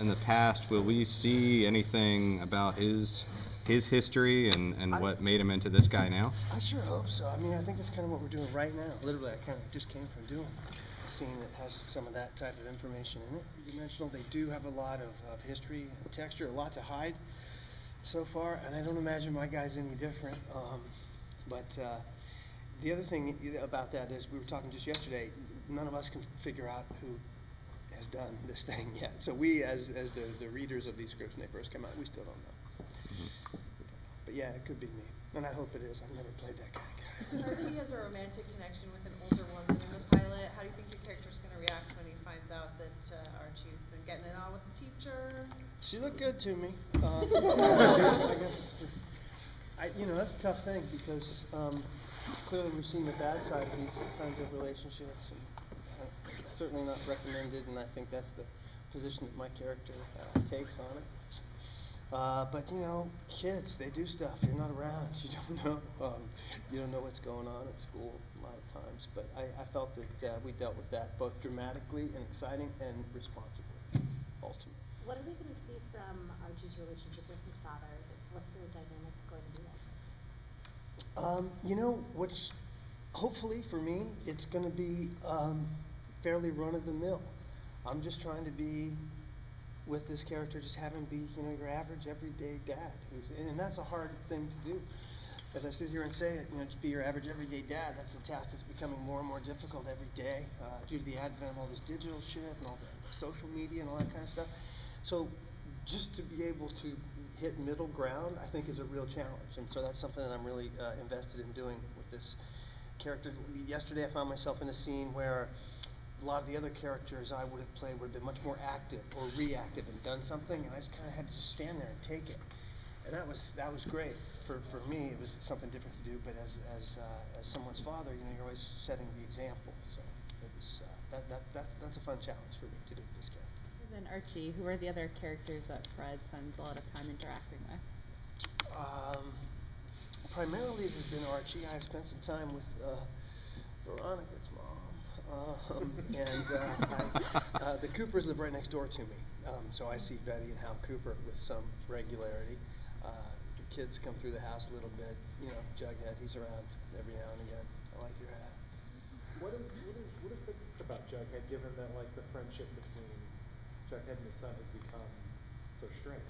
in the past. Will we see anything about his history and what made him into this guy now? I sure hope so. I mean, I think that's kind of what we're doing right now. Literally, I kind of just came from doing a scene that has some of that type of information in it. Three-dimensional, they do have a lot of history and texture, a lot to hide so far, and I don't imagine my guy's any different. But the other thing about that is, we were talking just yesterday, none of us can figure out who has done this thing yet. So we, as the readers of these scripts when they first come out, we still don't know. Mm-hmm. But yeah, it could be me, and I hope it is. I've never played that kind of guy. He has a romantic connection with an older woman in the pilot. How do you think your character's going to react when he finds out that Archie's been getting it on with the teacher? She looked good to me. I guess, that's a tough thing because clearly we've seen the bad side of these kinds of relationships, and it's certainly not recommended, and I think that's the position that my character takes on it. But kids, they do stuff. You're not around. You don't know. You don't know what's going on at school a lot of times. But I felt that we dealt with that both dramatically and exciting and responsibly, ultimately. What are we going to see from Archie's relationship with his father? What's their dynamic going to be like? What's hopefully for me, it's going to be fairly run-of-the-mill. I'm just trying to be with this character, just have him be, your average everyday dad, and that's a hard thing to do. As I sit here and say it, just be your average everyday dad. That's a task that's becoming more and more difficult every day due to the advent of all this digital shit and all the social media and all that kind of stuff. So just to be able to hit middle ground, I think, is a real challenge, and so that's something that I'm really invested in doing with this character. Yesterday, I found myself in a scene where a lot of the other characters I would have played would have been much more active or reactive and done something, and I just kind of had to just stand there and take it. And that was great. For me, it was something different to do, but as someone's father, you're always setting the example. So it was that's a fun challenge for me to do with this character. And then Archie, who are the other characters that Fred spends a lot of time interacting with? Primarily it has been Archie. I've spent some time with Veronica's mom. The Coopers live right next door to me, so I see Betty and Hal Cooper with some regularity. The kids come through the house a little bit. Jughead, he's around every now and again. I like your hat. What is thick about Jughead, given that the friendship between Jughead and his son has become so strained?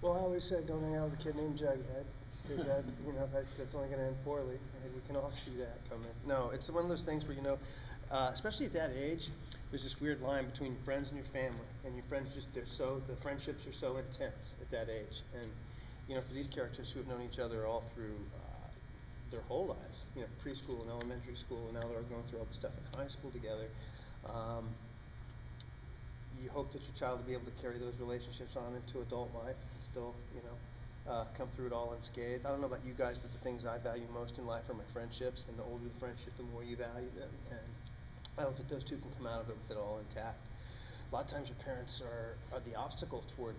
Well, I always said don't hang out with a kid named Jughead. Because that's only going to end poorly. I think we can all see that coming. No, it's one of those things where, especially at that age, there's this weird line between friends and your family. And your friends the friendships are so intense at that age. And, for these characters who have known each other all through their whole lives, preschool and elementary school, and now they're going through all the stuff in high school together, you hope that your child will be able to carry those relationships on into adult life and still, come through it all unscathed. I don't know about you guys, but the things I value most in life are my friendships, and the older the friendship, the more you value them. And I hope that those two can come out of it with it all intact. A lot of times your parents are the obstacle toward,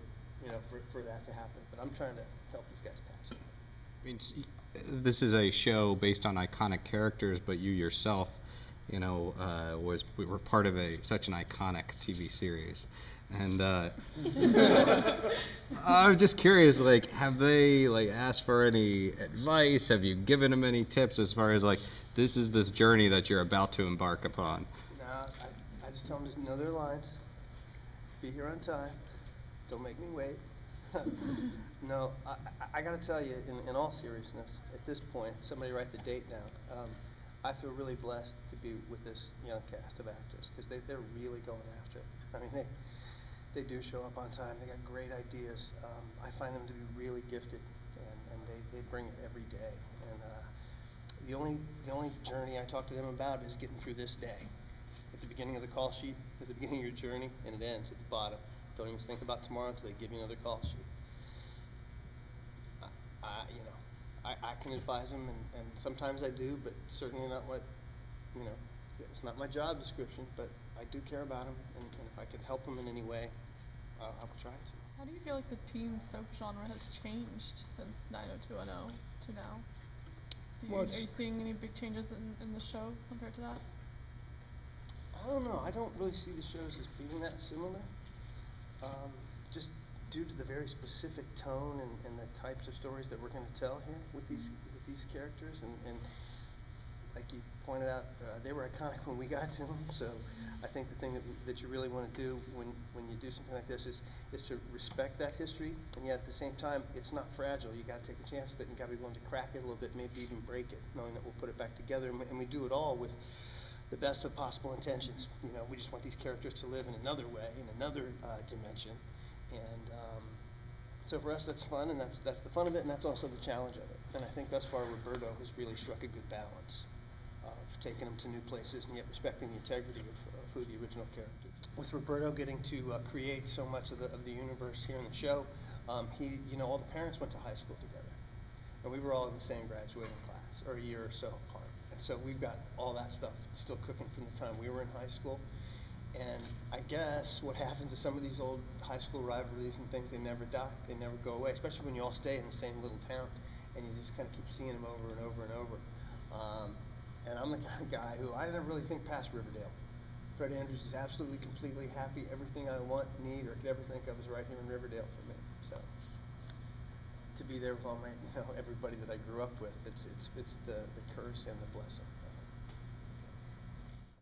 for that to happen. But I'm trying to help these guys pass it. I mean, this is a show based on iconic characters, but you yourself, were part of such an iconic TV series. And I'm just curious, have they asked for any advice? Have you given them any tips as far as this is this journey that you're about to embark upon? No, I just tell them to know their lines, be here on time, don't make me wait. No, I got to tell you, in all seriousness, at this point, somebody write the date down. I feel really blessed to be with this young cast of actors because they're really going after it. I mean, they do show up on time. They got great ideas. I find them to be really gifted, and they bring it every day. And the only journey I talk to them about is getting through this day. At the beginning of the call sheet is the beginning of your journey, and it ends at the bottom. Don't even think about tomorrow until they give you another call sheet. I can advise them, and sometimes I do, but certainly not what, it's not my job description, but I do care about them, and if I can help them in any way, I will try to. How do you feel like the teen soap genre has changed since 90210 to now? Are you seeing any big changes in the show compared to that? I don't know. I don't really see the shows as being that similar. just due to the very specific tone and the types of stories that we're going to tell here with these characters, and like you pointed out, they were iconic when we got to them. So I think the thing that you really want to do when you do something like this is to respect that history, and yet at the same time, it's not fragile. You got to take a chance with it, and you got to be willing to crack it a little bit, maybe even break it, knowing that we'll put it back together, and we do it all with the best of possible intentions. You know, we just want these characters to live in another way, in another dimension, and so for us, that's fun, and that's the fun of it, and that's also the challenge of it. And I think thus far, Roberto has really struck a good balance of taking them to new places and yet respecting the integrity of who the original characters. With Roberto getting to create so much of the universe here in the show, he, you know, all the parents went to high school together, and we were all in the same graduating class, or a year or so apart. And so we've got all that stuff still cooking from the time we were in high school. And I guess what happens is some of these old high school rivalries and things, they never die. They never go away, especially when you all stay in the same little town and you just kind of keep seeing them over and over and over. And I'm the kind of guy who, I never really think past Riverdale. Fred Andrews is absolutely, completely happy. Everything I want, need, or could ever think of is right here in Riverdale for me. So to be there with all my, you know, everybody that I grew up with, it's the curse and the blessing.